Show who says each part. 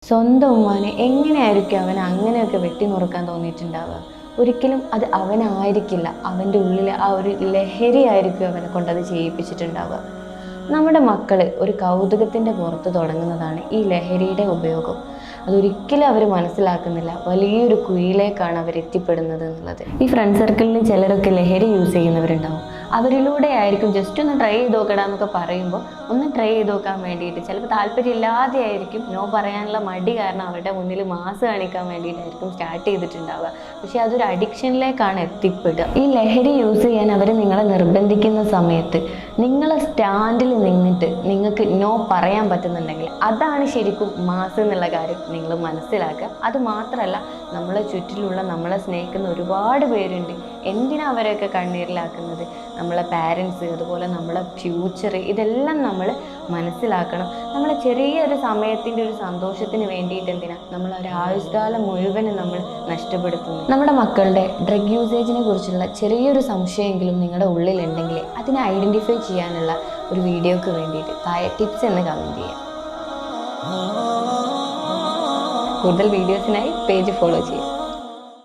Speaker 1: സ്വന്തം ഉമ്മാനെ എങ്ങനെയായിരിക്കും അവൻ അങ്ങനെയൊക്കെ വെട്ടിനുറുക്കാൻ തോന്നിയിട്ടുണ്ടാവുക? ഒരിക്കലും അത് അവനായിരിക്കില്ല, അവൻ്റെ ഉള്ളിലെ ആ ഒരു ലഹരിയായിരിക്കും അവനെ കൊണ്ടത് ചെയ്യിപ്പിച്ചിട്ടുണ്ടാവുക. നമ്മുടെ മക്കൾ ഒരു കൗതുകത്തിൻ്റെ പുറത്ത് തുടങ്ങുന്നതാണ് ഈ ലഹരിയുടെ ഉപയോഗം. അതൊരിക്കലും അവർ മനസ്സിലാക്കുന്നില്ല, വലിയൊരു കുഴിയിലേക്കാണ് അവർ എത്തിപ്പെടുന്നത് എന്നുള്ളത്. ഈ ഫ്രണ്ട് സർക്കിളിൽ ചിലരൊക്കെ ലഹരി യൂസ് ചെയ്യുന്നവരുണ്ടാവും. അവരിലൂടെ ആയിരിക്കും ജസ്റ്റ് ഒന്ന് ട്രൈ ചെയ്ത് നോക്കടാന്നൊക്കെ പറയുമ്പോൾ ഒന്ന് ട്രൈ ചെയ്ത് നോക്കാൻ വേണ്ടിയിട്ട്, ചിലപ്പോൾ താല്പര്യമില്ലാതെ ആയിരിക്കും, നോ പറയാനുള്ള മടി കാരണം അവരുടെ മുന്നിൽ മാസ് കാണിക്കാൻ വേണ്ടിയിട്ടായിരിക്കും സ്റ്റാർട്ട് ചെയ്തിട്ടുണ്ടാവുക. പക്ഷേ അതൊരു അഡിക്ഷനിലേക്കാണ് എത്തിപ്പെടുക. ഈ ലഹരി യൂസ് ചെയ്യാൻ അവർ നിങ്ങളെ നിർബന്ധിക്കുന്ന സമയത്ത് നിങ്ങളെ സ്റ്റാൻഡിൽ നിന്നിട്ട് നിങ്ങൾക്ക് നോ പറയാൻ പറ്റുന്നുണ്ടെങ്കിൽ അതാണ് ശരിക്കും മാസ് എന്നുള്ള കാര്യം നിങ്ങൾ മനസ്സിലാക്കുക. അതുമാത്രമല്ല, നമ്മളെ ചുറ്റിലുള്ള നമ്മളെ സ്നേഹിക്കുന്ന ഒരുപാട് പേരുണ്ട്. എന്തിനാ അവരെയൊക്കെ കണ്ണീരിലാക്കുന്നത്? നമ്മളെ പാരൻസ്, അതുപോലെ നമ്മളെ ഫ്യൂച്ചർ, ഇതെല്ലാം നമ്മൾ മനസ്സിലാക്കണം. നമ്മളെ ചെറിയൊരു സമയത്തിൻ്റെ ഒരു സന്തോഷത്തിന് വേണ്ടിയിട്ട് എന്തിനാ നമ്മൾ ഒരു ആയുഷ്കാലം മുഴുവനും നമ്മൾ നഷ്ടപ്പെടുത്തുന്നു? നമ്മുടെ മക്കളുടെ ഡ്രഗ് യൂസേജിനെ കുറിച്ചുള്ള ചെറിയൊരു സംശയമെങ്കിലും നിങ്ങളുടെ ഉള്ളിലുണ്ടെങ്കിൽ അതിനെ ഐഡൻറ്റിഫൈ ചെയ്യാനുള്ള ഒരു വീഡിയോക്ക് വേണ്ടിയിട്ട് താഴെ ടിപ്സ് എന്ന് കമൻറ്റ് ചെയ്യാം. കൂടുതൽ വീഡിയോസിനായി പേജ് ഫോളോ ചെയ്യാം.